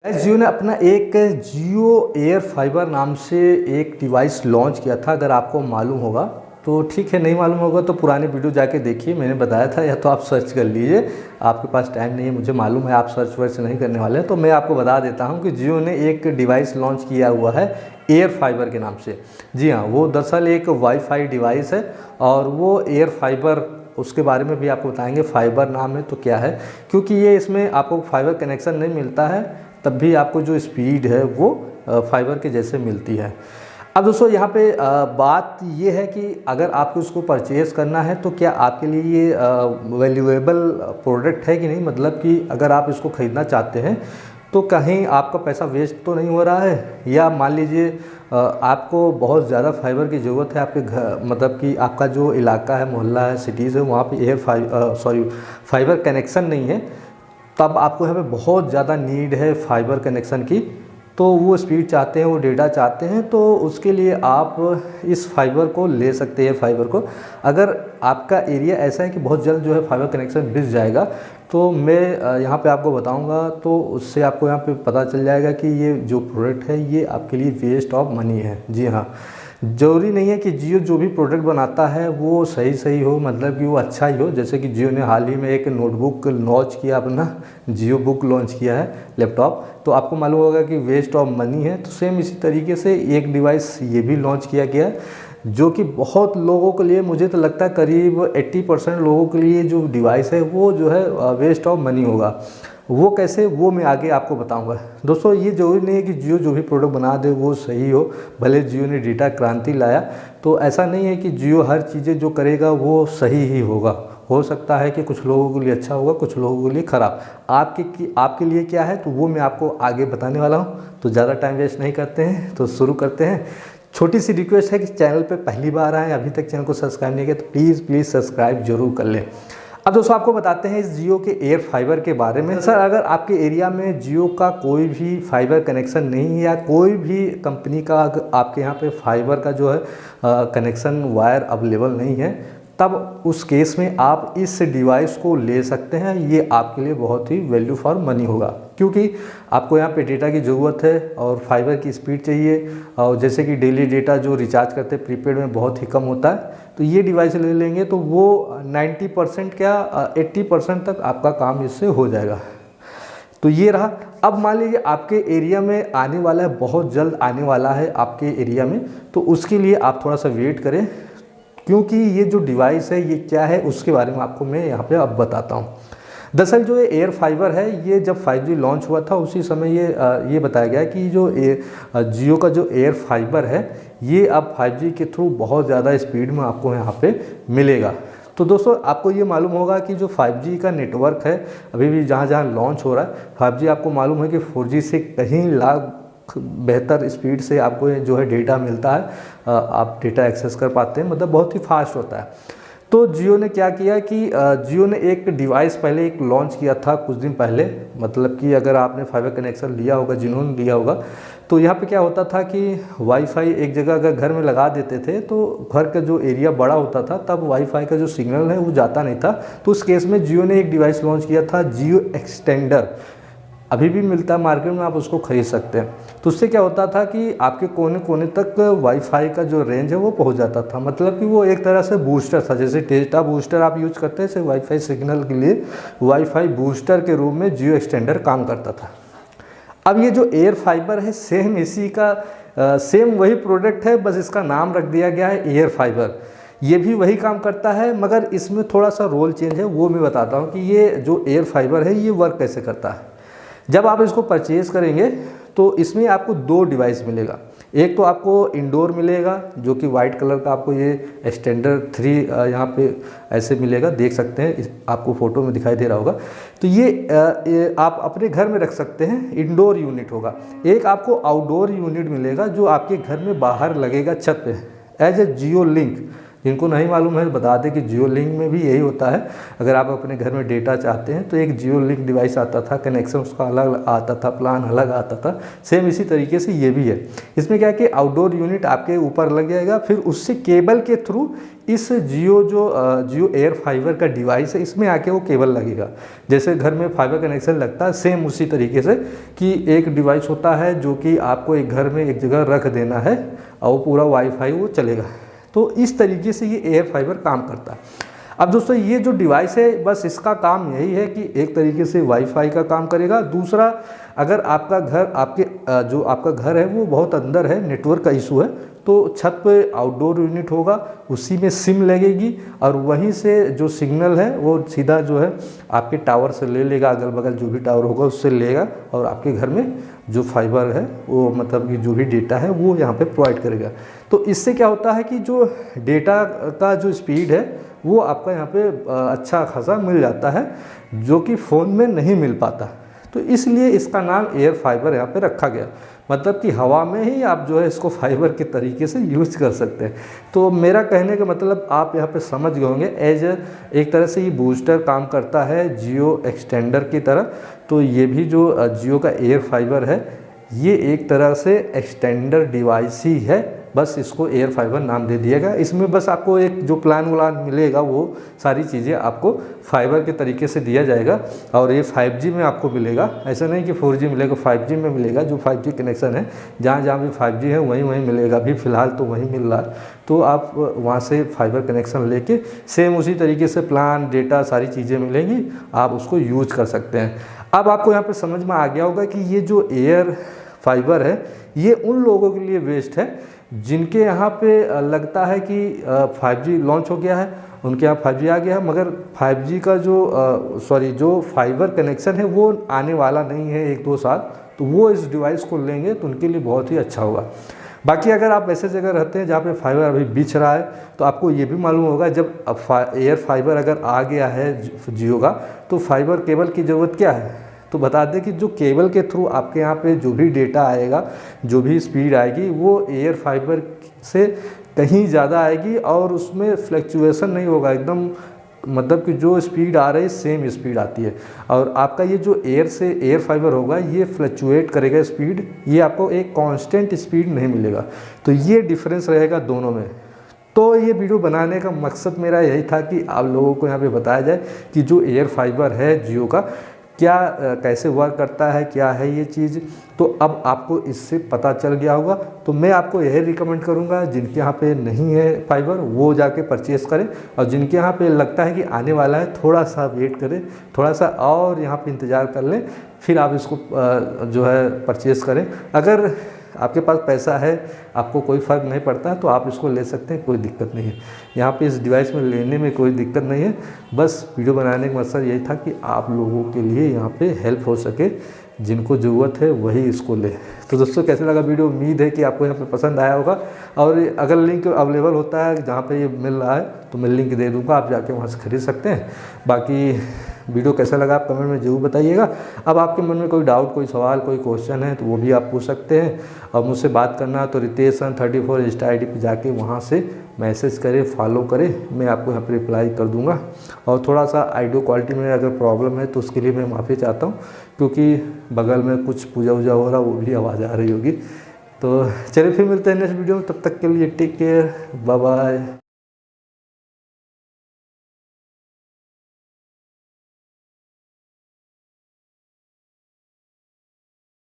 जियो ने अपना एक जियो एयर फाइबर नाम से एक डिवाइस लॉन्च किया था। अगर आपको मालूम होगा तो ठीक है, नहीं मालूम होगा तो पुरानी वीडियो जाके देखिए, मैंने बताया था, या तो आप सर्च कर लीजिए। आपके पास टाइम नहीं है, मुझे मालूम है, आप सर्च वर्च नहीं करने वाले हैं, तो मैं आपको बता देता हूं कि जियो ने एक डिवाइस लॉन्च किया हुआ है एयर फाइबर के नाम से। जी हाँ, वो दरअसल एक वाईफाई डिवाइस है और वो एयर फाइबर, उसके बारे में भी आपको बताएंगे। फाइबर नाम है तो क्या है, क्योंकि ये इसमें आपको फाइबर कनेक्शन नहीं मिलता है, तब भी आपको जो स्पीड है वो फाइबर के जैसे मिलती है। अब दोस्तों यहाँ पे बात ये है कि अगर आपको इसको परचेज़ करना है तो क्या आपके लिए ये वैल्यूएबल प्रोडक्ट है कि नहीं, मतलब कि अगर आप इसको ख़रीदना चाहते हैं तो कहीं आपका पैसा वेस्ट तो नहीं हो रहा है, या मान लीजिए आपको बहुत ज़्यादा फाइबर की ज़रूरत है आपके घर, मतलब कि आपका जो इलाका है, मोहल्ला है, सिटीज़ है, वहाँ पे फाइबर कनेक्शन नहीं है, तब आपको यहाँ पे बहुत ज़्यादा नीड है फाइबर कनेक्शन की, तो वो स्पीड चाहते हैं, वो डेटा चाहते हैं, तो उसके लिए आप इस फाइबर को ले सकते हैं। फाइबर को अगर आपका एरिया ऐसा है कि बहुत जल्द जो है फाइबर कनेक्शन बिक जाएगा, तो मैं यहाँ पे आपको बताऊँगा, तो उससे आपको यहाँ पे पता चल जाएगा कि ये जो प्रोडक्ट है ये आपके लिए वेस्ट ऑफ मनी है। जी हाँ, ज़रूरी नहीं है कि जियो जो भी प्रोडक्ट बनाता है वो सही हो, मतलब कि वो अच्छा ही हो। जैसे कि जियो ने हाल ही में एक नोटबुक लॉन्च किया, अपना जियो बुक लॉन्च किया है लैपटॉप, तो आपको मालूम होगा कि वेस्ट ऑफ मनी है। तो सेम इसी तरीके से एक डिवाइस ये भी लॉन्च किया गया, जो कि बहुत लोगों के लिए, मुझे तो लगता है करीब 80% लोगों के लिए जो डिवाइस है वो जो है वेस्ट ऑफ मनी होगा। वो कैसे, वो मैं आगे आपको बताऊंगा। दोस्तों ये ज़रूरी नहीं है कि जियो जो भी प्रोडक्ट बना दे वो सही हो, भले जियो ने डेटा क्रांति लाया, तो ऐसा नहीं है कि जियो हर चीज़ें जो करेगा वो सही ही होगा। हो सकता है कि कुछ लोगों के लिए अच्छा होगा, कुछ लोगों के लिए ख़राब। आपके लिए क्या है तो वो मैं आपको आगे बताने वाला हूँ। तो ज़्यादा टाइम वेस्ट नहीं करते हैं, तो शुरू करते हैं। छोटी सी रिक्वेस्ट है कि चैनल पे पहली बार आए, अभी तक चैनल को सब्सक्राइब नहीं किया तो प्लीज़ सब्सक्राइब जरूर कर लें। अब दोस्तों आपको बताते हैं इस जियो के एयर फाइबर के बारे में। सर, अगर आपके एरिया में जियो का कोई भी फाइबर कनेक्शन नहीं है, या कोई भी कंपनी का आपके यहाँ पे फाइबर का जो है कनेक्शन वायर अवेलेबल नहीं है, तब उस केस में आप इस डिवाइस को ले सकते हैं। ये आपके लिए बहुत ही वैल्यू फॉर मनी होगा, क्योंकि आपको यहाँ पे डेटा की ज़रूरत है और फाइबर की स्पीड चाहिए, और जैसे कि डेली डेटा जो रिचार्ज करते हैं प्रीपेड में बहुत ही कम होता है, तो ये डिवाइस ले लेंगे तो वो 90% क्या 80% तक आपका काम इससे हो जाएगा। तो ये रहा। अब मान लीजिए आपके एरिया में आने वाला है, बहुत जल्द आने वाला है आपके एरिया में, तो उसके लिए आप थोड़ा सा वेट करें, क्योंकि ये जो डिवाइस है ये क्या है उसके बारे में आपको मैं यहाँ पे अब बताता हूँ। दरअसल जो ये एयर फाइबर है, ये जब 5G लॉन्च हुआ था उसी समय ये बताया गया कि जो जियो का जो एयर फाइबर है ये अब 5G के थ्रू बहुत ज़्यादा स्पीड में आपको यहाँ पे मिलेगा। तो दोस्तों आपको ये मालूम होगा कि जो 5G का नेटवर्क है अभी भी जहाँ लॉन्च हो रहा है 5G, आपको मालूम है कि 4G से कहीं लाख बेहतर स्पीड से आपको जो है डेटा मिलता है, आप डेटा एक्सेस कर पाते हैं, मतलब बहुत ही फास्ट होता है। तो जियो ने क्या किया कि जियो ने एक डिवाइस पहले एक लॉन्च किया था कुछ दिन पहले, मतलब कि अगर आपने फाइबर कनेक्शन लिया होगा, जिन्होंने लिया होगा, तो यहाँ पे क्या होता था कि वाईफाई एक जगह अगर घर में लगा देते थे तो घर का जो एरिया बड़ा होता था तब वाईफाई का जो सिग्नल है वो जाता नहीं था। तो उस केस में जियो ने एक डिवाइस लॉन्च किया था, जियो एक्सटेंडर। अभी भी मिलता है मार्केट में, आप उसको खरीद सकते हैं। तो उससे क्या होता था कि आपके कोने कोने तक वाईफाई का जो रेंज है वो पहुंच जाता था, मतलब कि वो एक तरह से बूस्टर था, जैसे डेटा बूस्टर आप यूज करते हैं, वाईफाई सिग्नल के लिए वाईफाई बूस्टर के रूप में जियो एक्सटेंडर काम करता था। अब ये जो एयर फाइबर है सेम इसी का सेम वही प्रोडक्ट है, बस इसका नाम रख दिया गया है एयर फाइबर। ये भी वही काम करता है, मगर इसमें थोड़ा सा रोल चेंज है, वो मैं बताता हूँ कि ये जो एयर फाइबर है ये वर्क कैसे करता है। जब आप इसको परचेज़ करेंगे तो इसमें आपको 2 डिवाइस मिलेगा। एक तो आपको इंडोर मिलेगा जो कि वाइट कलर का, आपको ये एक्सटेंडर 3 यहाँ पे ऐसे मिलेगा, देख सकते हैं, आपको फोटो में दिखाई दे रहा होगा। तो ये आप अपने घर में रख सकते हैं, इंडोर यूनिट होगा। एक आपको आउटडोर यूनिट मिलेगा जो आपके घर में बाहर लगेगा छत पे, एज ए जियो लिंक। जिनको नहीं मालूम है बता दें कि जियो लिंक में भी यही होता है। अगर आप अपने घर में डेटा चाहते हैं तो एक जियो लिंक डिवाइस आता था, कनेक्शन उसका अलग आता था, प्लान अलग आता था। सेम इसी तरीके से ये भी है। इसमें क्या है कि आउटडोर यूनिट आपके ऊपर लग जाएगा, फिर उससे केबल के थ्रू इस जियो एयर फाइबर का डिवाइस है, इसमें आके वो केबल लगेगा। जैसे घर में फाइबर कनेक्शन लगता है सेम उसी तरीके से कि एक डिवाइस होता है जो कि आपको एक घर में एक जगह रख देना है और वो पूरा वाईफाई वो चलेगा। तो इस तरीके से ये एयर फाइबर काम करता है। अब दोस्तों ये जो डिवाइस है बस इसका काम यही है कि एक तरीके से वाईफाई का काम करेगा। दूसरा, अगर आपका घर जो आपका घर है वो बहुत अंदर है, नेटवर्क का इशू है, तो छत पे आउटडोर यूनिट होगा, उसी में सिम लगेगी और वहीं से जो सिग्नल है वो सीधा जो है आपके टावर से ले लेगा, अगल बगल जो भी टावर होगा उससे लेगा और आपके घर में जो फाइबर है वो मतलब कि जो भी डेटा है वो यहाँ पे प्रोवाइड करेगा। तो इससे क्या होता है कि जो डेटा का जो स्पीड है वो आपका यहाँ पे अच्छा खासा मिल जाता है, जो कि फ़ोन में नहीं मिल पाता। तो इसलिए इसका नाम एयर फाइबर यहाँ पे रखा गया, मतलब कि हवा में ही आप जो है इसको फाइबर के तरीके से यूज कर सकते हैं। तो मेरा कहने का मतलब आप यहाँ पे समझ गए होंगे, एक तरह से ये बूस्टर काम करता है जियो एक्सटेंडर की तरह। तो ये भी जो जियो का एयर फाइबर है ये एक तरह से एक्सटेंडर डिवाइस ही है, बस इसको एयर फाइबर नाम दे दिएगा। इसमें बस आपको एक जो प्लान व्लान मिलेगा वो सारी चीज़ें आपको फाइबर के तरीके से दिया जाएगा और ये 5G में आपको मिलेगा। ऐसा नहीं कि 4G मिलेगा, 5G में मिलेगा। जो 5G कनेक्शन है जहाँ जहाँ भी 5G है वहीं वहीं मिलेगा, अभी फ़िलहाल तो वहीं मिल रहा है। तो आप वहाँ से फाइबर कनेक्शन लेके सेम उसी तरीके से प्लान, डेटा, सारी चीज़ें मिलेंगी, आप उसको यूज कर सकते हैं। अब आपको यहाँ पर समझ में आ गया होगा कि ये जो एयर फाइबर है ये उन लोगों के लिए बेस्ट है जिनके यहाँ पे लगता है कि 5G लॉन्च हो गया है, उनके यहाँ 5G आ गया है, मगर 5G का जो फाइबर कनेक्शन है वो आने वाला नहीं है 1-2 साल, तो वो इस डिवाइस को लेंगे तो उनके लिए बहुत ही अच्छा होगा। बाकी अगर आप ऐसे जगह रहते हैं जहाँ पे फाइबर अभी बिछ रहा है तो आपको ये भी मालूम होगा जब एयर फाइबर अगर आ गया है जियो का तो फाइबर केबल की ज़रूरत क्या है। तो बता दें कि जो केबल के थ्रू आपके यहाँ पे जो भी डेटा आएगा, जो भी स्पीड आएगी वो एयर फाइबर से कहीं ज़्यादा आएगी और उसमें फ्लक्चुएशन नहीं होगा, एकदम मतलब कि जो स्पीड आ रही है सेम स्पीड आती है। और आपका ये जो एयर फाइबर होगा ये फ्लक्चुएट करेगा स्पीड, ये आपको एक कांस्टेंट स्पीड नहीं मिलेगा। तो ये डिफरेंस रहेगा दोनों में। तो ये वीडियो बनाने का मकसद मेरा यही था कि आप लोगों को यहाँ पे बताया जाए कि जो एयर फाइबर है जियो का क्या कैसे वर्क करता है, क्या है ये चीज़। तो अब आपको इससे पता चल गया होगा। तो मैं आपको यही रिकमेंड करूँगा जिनके यहाँ पे नहीं है फाइबर वो जाके परचेस करें, और जिनके यहाँ पे लगता है कि आने वाला है थोड़ा सा वेट करें, थोड़ा सा और यहाँ पे इंतज़ार कर लें, फिर आप इसको जो है परचेस करें। अगर आपके पास पैसा है, आपको कोई फ़र्क नहीं पड़ता तो आप इसको ले सकते हैं, कोई दिक्कत नहीं है। यहाँ पे इस डिवाइस में लेने में कोई दिक्कत नहीं है। बस वीडियो बनाने का मकसद यही था कि आप लोगों के लिए यहाँ पे हेल्प हो सके, जिनको ज़रूरत है वही इसको ले। तो दोस्तों कैसे लगा वीडियो, उम्मीद है कि आपको यहाँ पे पसंद आया होगा। और अगर लिंक अवेलेबल होता है जहाँ पे ये मिल रहा है तो मैं लिंक दे दूँगा, आप जाके वहाँ से खरीद सकते हैं। बाकी वीडियो कैसा लगा आप कमेंट में ज़रूर बताइएगा। अब आपके मन में कोई डाउट, कोई सवाल, कोई क्वेश्चन है तो वो भी आप पूछ सकते हैं। और मुझसे बात करना तो रितेश34 इंस्टा ID पे जाके वहाँ से मैसेज करें, फॉलो करें, मैं आपको यहाँ पर रिप्लाई कर दूँगा। और थोड़ा सा ऑडियो क्वालिटी में अगर प्रॉब्लम है तो उसके लिए मैं माफ़ी चाहता हूँ, क्योंकि बगल में कुछ पूजा वूजा हो रहा, वो भी आवाज़ आ रही होगी। तो चलिए फिर मिलते हैं नेक्स्ट वीडियो में, तब तक के लिए टेक केयर, बाय बाय।